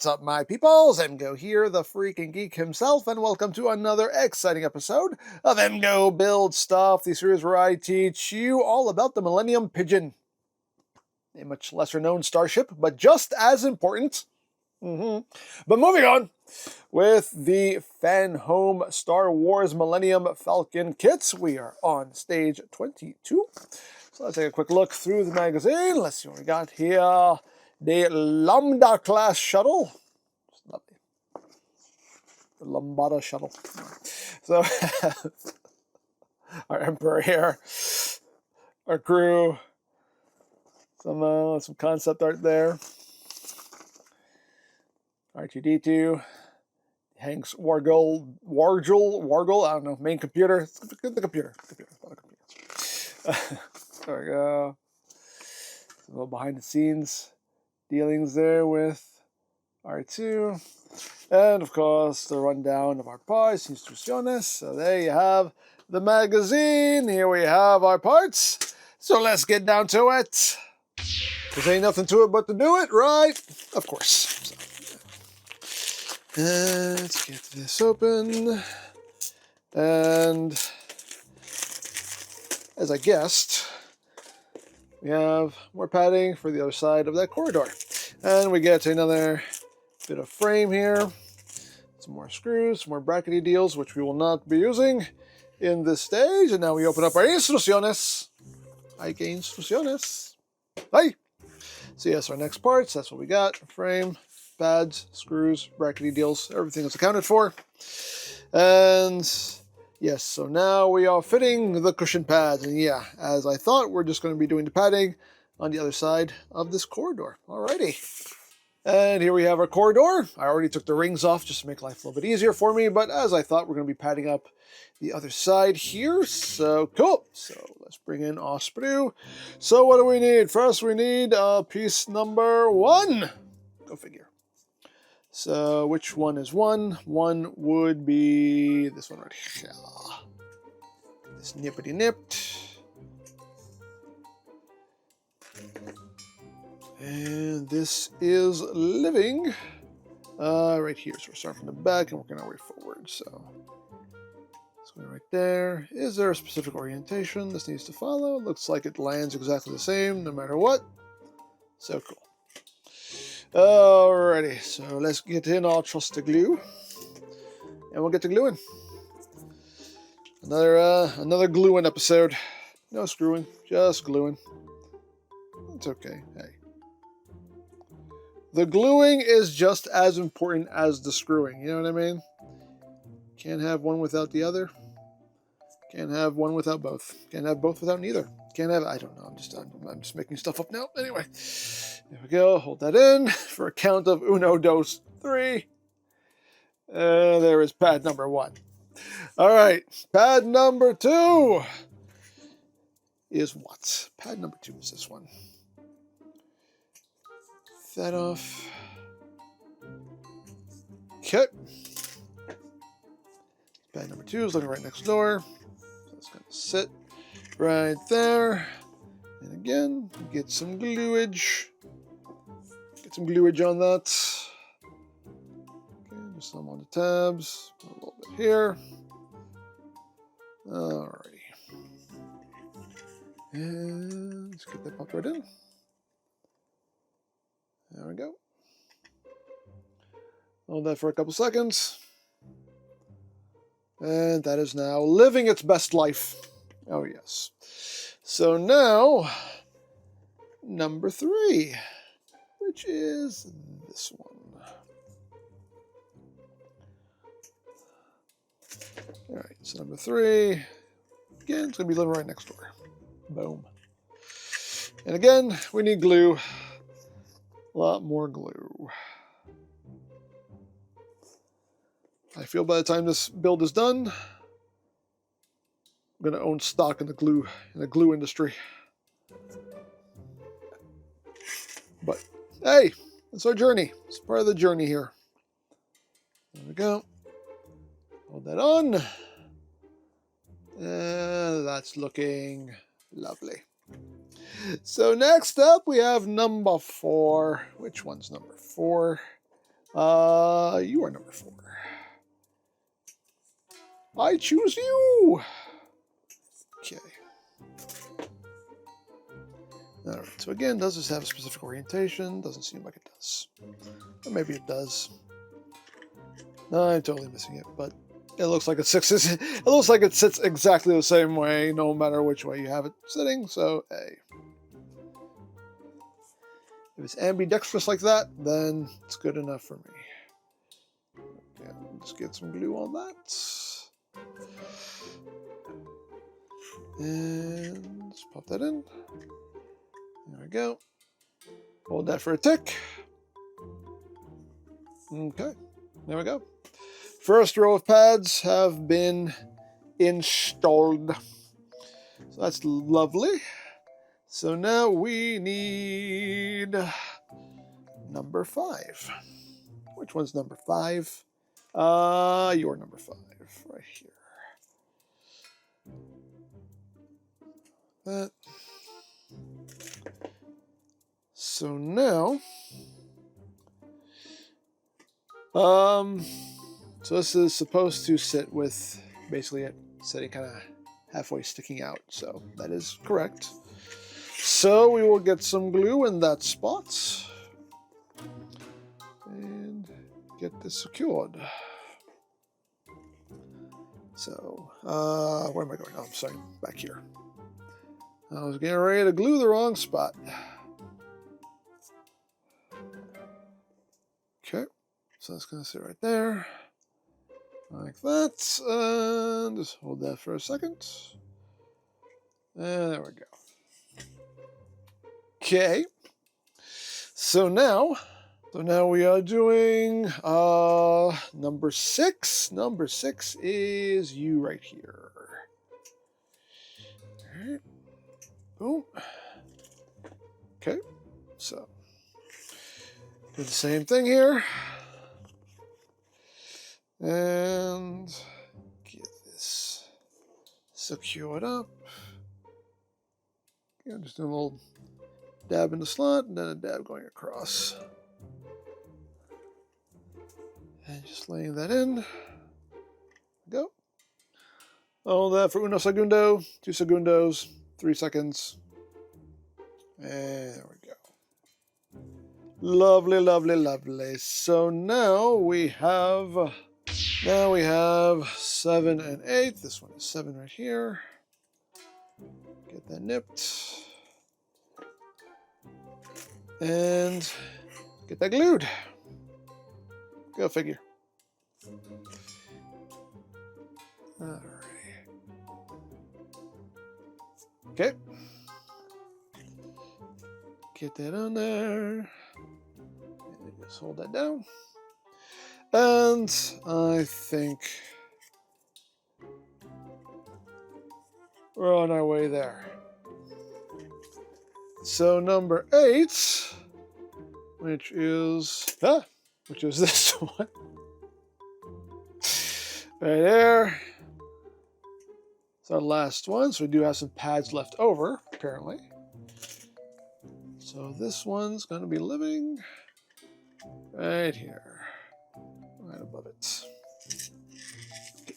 What's up, my peoples? EmGo here, the freaking geek himself, and welcome to another exciting episode of EmGo Build Stuff, the series where I teach you all about the Millennium Pigeon. A much lesser known starship, but just as important. But moving on with the Fanhome Star Wars Millennium Falcon kits, we are on stage 22. So let's take a quick look through the magazine. Let's see what we got here. The Lambda class shuttle. It's lovely. The Lambda shuttle. So our Emperor here, our crew, some concept art there. R2D2, Hank's Wargle, I don't know, main computer. The computer. There we go. A little behind the scenes dealings there with R2. And of course, the rundown of our parts, instrucciones. So there you have the magazine. Here we have our parts. So let's get down to it. There ain't nothing to it but to do it, right? Of course. So, let's get this open. And as I guessed, we have more padding for the other side of that corridor. And we get another bit of frame here. Some more screws, some more brackety deals, which we will not be using in this stage. And now we open up our instrucciones. Hay que instrucciones. Hey! So yes, our next parts, that's what we got. Frame, pads, screws, brackety deals, everything is accounted for. And yes, so now we are fitting the cushion pads. And yeah, as I thought, we're just going to be doing the padding on the other side of this corridor. Alrighty. And here we have our corridor. I already took the rings off just to make life a little bit easier for me. But as I thought, we're going to be padding up the other side here. So cool. So let's bring in our sprue. So what do we need? First, we need piece number 1. Go figure. So which one is 1? 1 would be this one right here. This nippity nipped. And this is living right here. So we're starting from the back and working our way forward. So let's go right there. Is there a specific orientation this needs to follow? Looks like it lands exactly the same no matter what. So cool. Alrighty, so let's get in our trusty glue, and we'll get to gluing. Another gluing episode. No screwing, just gluing. It's okay. Hey, the gluing is just as important as the screwing. You know what I mean? Can't have one without the other. Can't have one without both. Can't have both without neither. Can't have, I don't know, I'm just making stuff up now. Anyway, there we go, hold that in for a count of 1, 2, 3. There is pad number 1. All right, pad number 2 is what? Pad number 2 is this one. That off. Okay. Pad number 2 is looking right next door. So it's gonna sit right there, and again, get some gluage. Get some gluage on that. Okay, just some on the tabs. A little bit here. Alrighty. And let's get that popped right in. There we go. Hold that for a couple seconds. And that is now living its best life. Oh, yes. So now, number 3, which is this one. All right, so number 3, again, it's going to be living right next door. Boom. And again, we need glue. A lot more glue. I feel by the time this build is done, I'm going to own stock in the glue industry. But hey, it's our journey. It's part of the journey here. There we go. Hold that on. That's looking lovely. So next up we have number 4. Which one's number 4? You are number 4. I choose you. Okay. All right. So again, does this have a specific orientation? Doesn't seem like it does. Or maybe it does. No, I'm totally missing it, but it looks like it sits. It looks like it sits exactly the same way, no matter which way you have it sitting. So A. If it's ambidextrous like that, then it's good enough for me. Okay, just get some glue on that. And let's pop that in. There we go. Hold that for a tick. Okay, there we go. First row of pads have been installed. So that's lovely. So now we need number 5. Which one's number 5? You're number 5 right here. That. So now, so this is supposed to sit with basically it sitting kind of halfway sticking out. So that is correct. So we will get some glue in that spot and get this secured. So, where am I going? Oh, I'm sorry, back here. I was getting ready to glue the wrong spot. Okay, so that's going to sit right there, like that, and just hold that for a second. And there we go. Okay, so now we are doing number 6. Number 6 is you right here. All right. Boom. Okay, so do the same thing here. And get this secured up. Okay, just do a little dab in the slot and then a dab going across. And just laying that in. Go. Hold that for uno segundo, 2 segundos, 3 seconds. And there we go. Lovely, lovely, lovely. So now we have 7 and 8. This one is 7 right here. Get that nipped. And get that glued. Go figure. All right. Okay. Get that on there. And just hold that down. And I think we're on our way there. So number 8, which is this one. Right there. It's our last one, so we do have some pads left over, apparently. So this one's going to be living right here, right above it.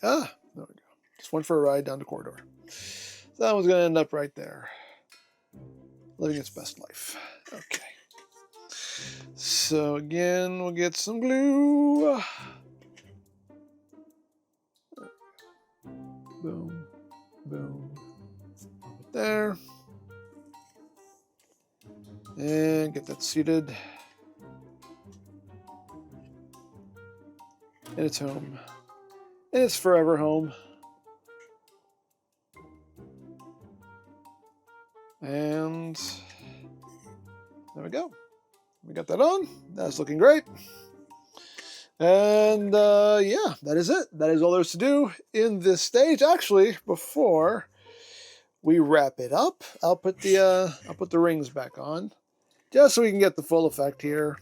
Ah, there we go. Just went for a ride down the corridor. So that one's going to end up right there, living its best life. Okay. So again, we'll get some glue. Boom, boom, there. And get that seated. And it's home. And it's forever home. And there we go. We got that on. That's looking great. And yeah, that is it. That is all there's to do in this stage. Actually, before we wrap it up, I'll put the rings back on, just so we can get the full effect here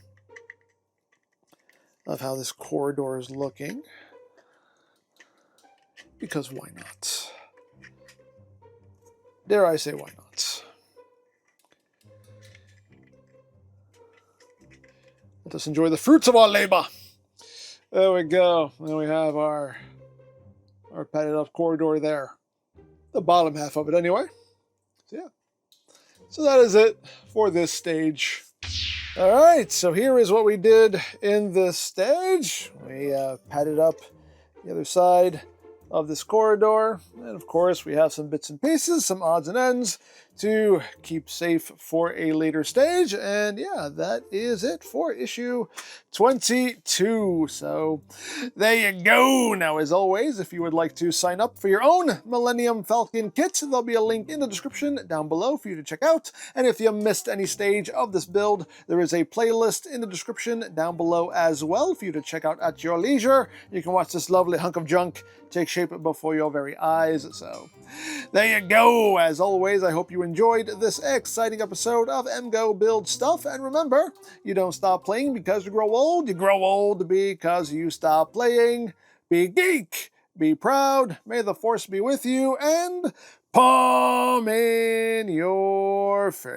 of how this corridor is looking. Because why not? Dare I say why not? Let us enjoy the fruits of our labor. There we go. And we have our padded up corridor there. The bottom half of it anyway. So yeah. So that is it for this stage. All right, so here is what we did in this stage. We padded up the other side of this corridor. And of course, we have some bits and pieces, some odds and ends to keep safe for a later stage. And yeah, that is it for issue 22. So there you go. Now, as always, if you would like to sign up for your own Millennium Falcon kit, there'll be a link in the description down below for you to check out. And if you missed any stage of this build, there is a playlist in the description down below as well for you to check out at your leisure. You can watch this lovely hunk of junk take shape before your very eyes. So there you go. As always, I hope you enjoyed this exciting episode of EmGo Build Stuff. And remember, you don't stop playing because you grow old. You grow old because you stop playing. Be geek, be proud, may the force be with you, and palm in your face.